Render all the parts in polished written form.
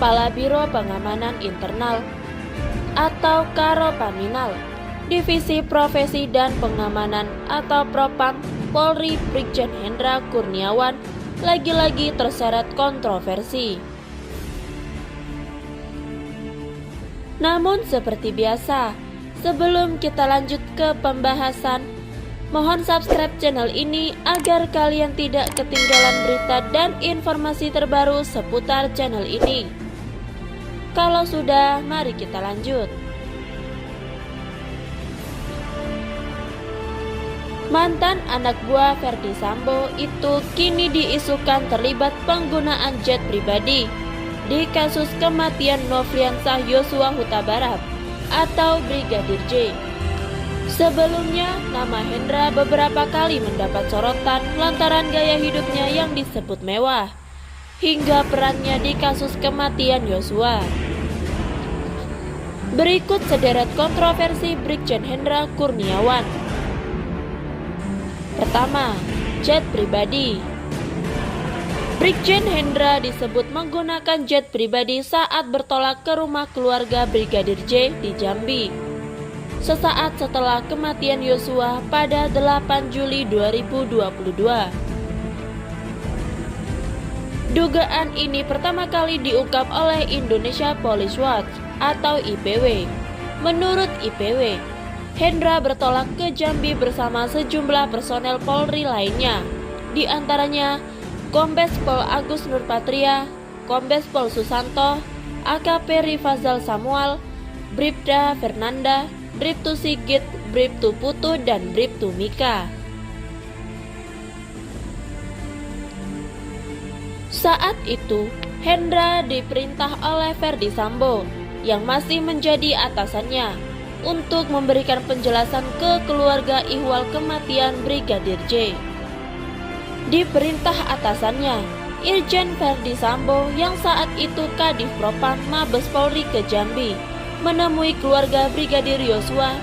Kepala Biro Pengamanan Internal atau Karopaminal, Divisi Profesi dan Pengamanan atau Propam Polri Brigjen Hendra Kurniawan lagi-lagi terseret kontroversi. Namun seperti biasa, sebelum kita lanjut ke pembahasan, mohon subscribe channel ini agar kalian tidak ketinggalan berita dan informasi terbaru seputar channel ini. Kalau sudah, mari kita lanjut. Mantan anak buah Ferdi Sambo itu kini diisukan terlibat penggunaan jet pribadi di kasus kematian Nofriansah Yosua Huta Barat atau Brigadir J. Sebelumnya, nama Hendra beberapa kali mendapat sorotan lantaran gaya hidupnya yang disebut mewah, hingga perannya di kasus kematian Yosua. Berikut sederet kontroversi Brigjen Hendra Kurniawan. Pertama, jet pribadi. Brigjen Hendra disebut menggunakan jet pribadi saat bertolak ke rumah keluarga Brigadir J di Jambi sesaat setelah kematian Yosua pada 8 Juli 2022. Dugaan ini pertama kali diungkap oleh Indonesia Police Watch atau IPW. Menurut IPW, Hendra bertolak ke Jambi bersama sejumlah personel Polri lainnya, di antaranya Kombes Pol Agus Nurpatria, Kombes Pol Susanto, AKP Rifazal Samuel, Bribda Fernanda, Bribtu Sigit, Bribtu Putu, dan Bribtu Mika. Saat itu, Hendra diperintah oleh Ferdi Sambo yang masih menjadi atasannya untuk memberikan penjelasan ke keluarga ihwal kematian Brigadir J. Diperintah atasannya, Irjen Ferdi Sambo yang saat itu Kadif Propam Mabes Polri ke Jambi, menemui keluarga Brigadir Yosua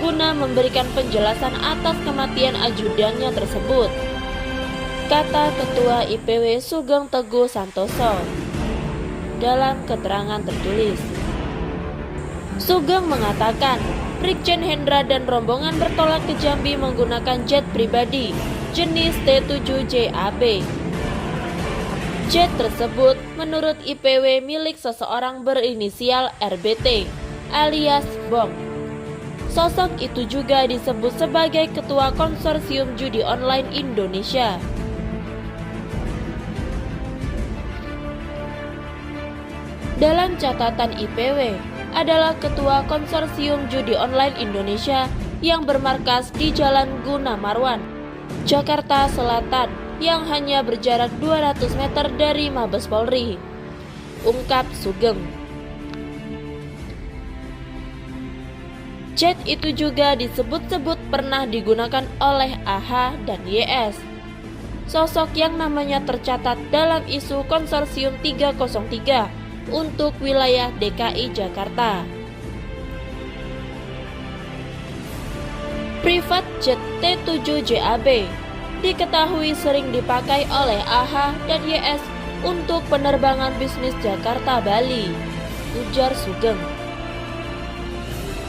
guna memberikan penjelasan atas kematian ajudannya tersebut, kata Ketua IPW Sugeng Teguh Santoso dalam keterangan tertulis. Sugeng mengatakan Brigjen Hendra dan rombongan bertolak ke Jambi menggunakan jet pribadi jenis T7JAB. Jet tersebut menurut IPW milik seseorang berinisial RBT alias Bom. Sosok itu juga disebut sebagai Ketua Konsorsium Judi Online Indonesia. Dalam catatan IPW, adalah Ketua Konsorsium Judi Online Indonesia yang bermarkas di Jalan Gunawarman, Jakarta Selatan, yang hanya berjarak 200 meter dari Mabes Polri, ungkap Sugeng. Jet itu juga disebut-sebut pernah digunakan oleh AH dan YS, sosok yang namanya tercatat dalam isu Konsorsium 303 untuk wilayah DKI Jakarta. Privat jet T7JAB diketahui sering dipakai oleh AH dan YS untuk penerbangan bisnis Jakarta-Bali, ujar Sugeng.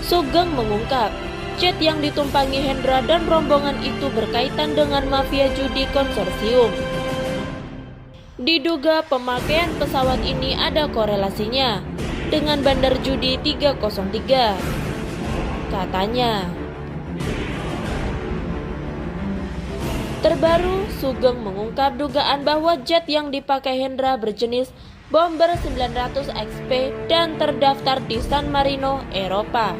Sugeng mengungkap, jet yang ditumpangi Hendra dan rombongan itu berkaitan dengan mafia judi konsorsium. Diduga pemakaian pesawat ini ada korelasinya dengan bandar judi 303, katanya. Terbaru, Sugeng mengungkap dugaan bahwa jet yang dipakai Hendra berjenis Bomber 900 XP dan terdaftar di San Marino, Eropa.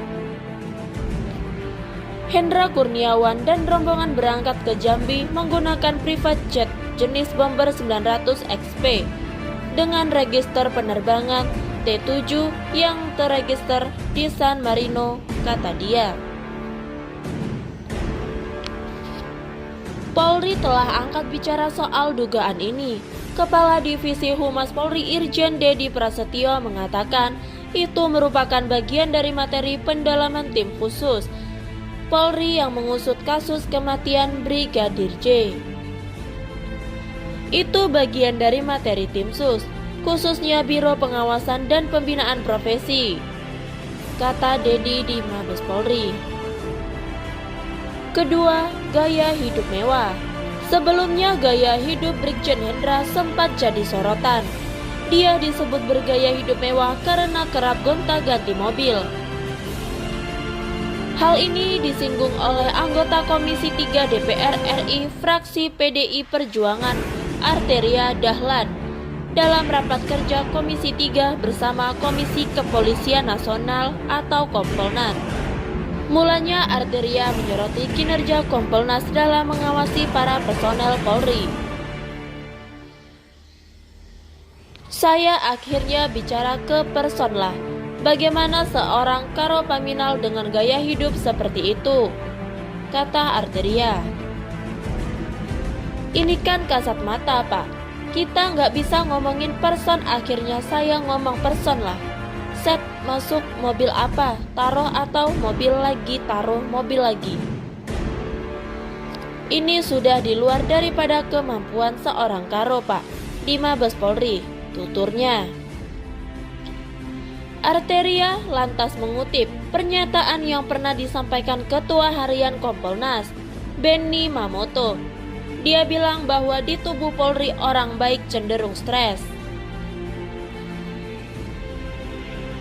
Hendra Kurniawan dan rombongan berangkat ke Jambi menggunakan private jet jenis Bomber 900 XP dengan register penerbangan T7 yang terregister di San Marino, kata dia. Polri telah angkat bicara soal dugaan ini. Kepala Divisi Humas Polri Irjen Dedi Prasetyo mengatakan itu merupakan bagian dari materi pendalaman tim khusus Polri yang mengusut kasus kematian Brigadir J. Itu bagian dari materi tim sus. khususnya Biro Pengawasan dan Pembinaan Profesi, kata Dedi di Mabes Polri. Kedua, gaya hidup mewah. Sebelumnya gaya hidup Brigjen Hendra sempat jadi sorotan. Dia disebut bergaya hidup mewah karena kerap gonta-ganti mobil. Hal ini disinggung oleh anggota Komisi 3 DPR RI fraksi PDI Perjuangan Arteria Dahlan dalam rapat kerja Komisi 3 bersama Komisi Kepolisian Nasional atau Kompolnas. Mulanya Arteria menyoroti kinerja Kompolnas dalam mengawasi para personel Polri. Saya akhirnya bicara ke person lah. Bagaimana seorang Karopaminal dengan gaya hidup seperti itu? Kata Arteria. Ini kan kasat mata, Pak. Kita nggak bisa ngomongin person, akhirnya saya ngomong person lah. Set, masuk mobil apa? Taruh atau mobil lagi, taruh mobil lagi. Ini sudah di luar daripada kemampuan seorang Karo, Pak. Di Mabes Polri, tuturnya. Arteria lantas mengutip pernyataan yang pernah disampaikan Ketua Harian Kompolnas, Benny Mamoto. Dia bilang bahwa di tubuh Polri orang baik cenderung stres.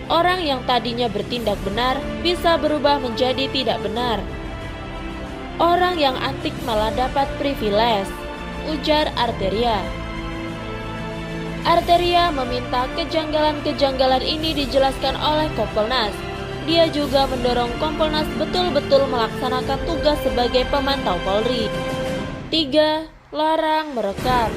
Orang yang tadinya bertindak benar bisa berubah menjadi tidak benar. Orang yang antik malah dapat privilege, ujar Arteria. Arteria meminta kejanggalan-kejanggalan ini dijelaskan oleh Kompolnas. Dia juga mendorong Kompolnas betul-betul melaksanakan tugas sebagai pemantau Polri. 3. Larang merekam.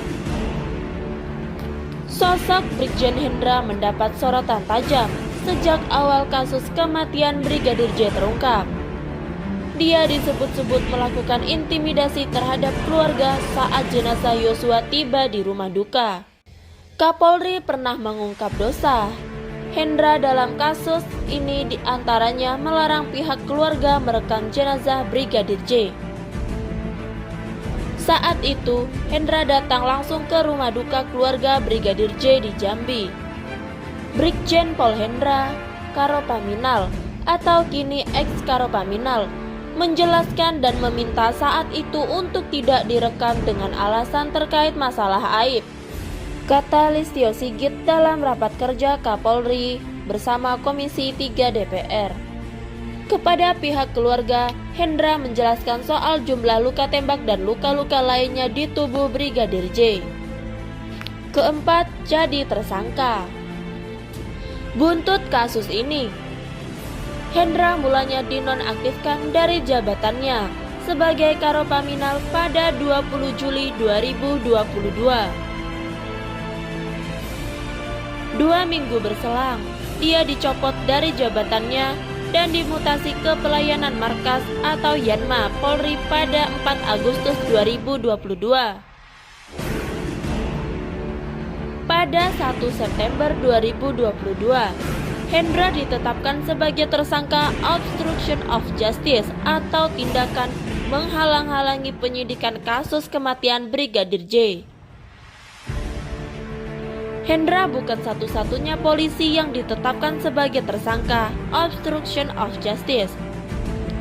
Sosok Brigjen Hendra mendapat sorotan tajam sejak awal kasus kematian Brigadir J terungkap. Dia disebut-sebut melakukan intimidasi terhadap keluarga saat jenazah Yosua tiba di rumah duka. Kapolri pernah mengungkap dosa Hendra dalam kasus ini, diantaranya melarang pihak keluarga merekam jenazah Brigadir J. Saat itu, Hendra datang langsung ke rumah duka keluarga Brigadir J di Jambi. Brigjen Pol Hendra Karopaminal atau kini ex-Karopaminal menjelaskan dan meminta saat itu untuk tidak direkam dengan alasan terkait masalah aib, kata Listio Sigit dalam rapat kerja Kapolri bersama Komisi 3 DPR. Kepada pihak keluarga, Hendra menjelaskan soal jumlah luka tembak dan luka-luka lainnya di tubuh Brigadir J. Keempat, jadi tersangka. Buntut kasus ini, Hendra mulanya dinonaktifkan dari jabatannya sebagai Karopaminal pada 20 Juli 2022. 2 minggu berselang, dia dicopot dari jabatannya dan dimutasi ke pelayanan markas atau Yanma Polri pada 4 Agustus 2022. Pada 1 September 2022, Hendra ditetapkan sebagai tersangka obstruction of justice atau tindakan menghalang-halangi penyidikan kasus kematian Brigadir J. Hendra bukan satu-satunya polisi yang ditetapkan sebagai tersangka obstruction of justice.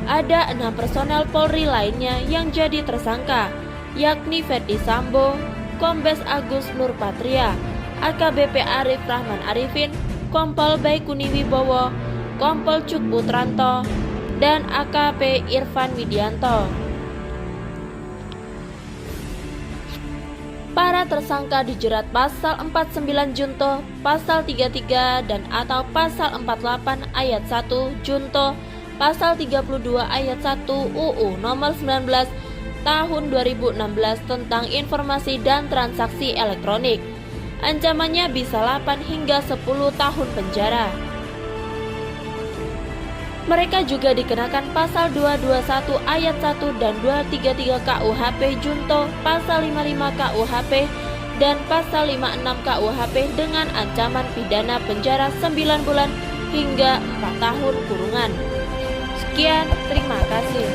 Ada 6 personel Polri lainnya yang jadi tersangka, yakni Ferdi Sambo, Kombes Agus Nurpatria, AKBP Arif Rahman Arifin, Kompol Baikuni Wibowo, Kompol Cuk Putranto, dan AKP Irfan Widianto. Para tersangka dijerat pasal 49 Junto, pasal 33 dan atau pasal 48 ayat 1 Junto, pasal 32 ayat 1 UU nomor 19 tahun 2016 tentang informasi dan transaksi elektronik. Ancamannya bisa 8 hingga 10 tahun penjara. Mereka juga dikenakan pasal 221 ayat 1 dan 233 KUHP Junto, pasal 55 KUHP dan pasal 56 KUHP dengan ancaman pidana penjara 9 bulan hingga 4 tahun kurungan. Sekian, terima kasih.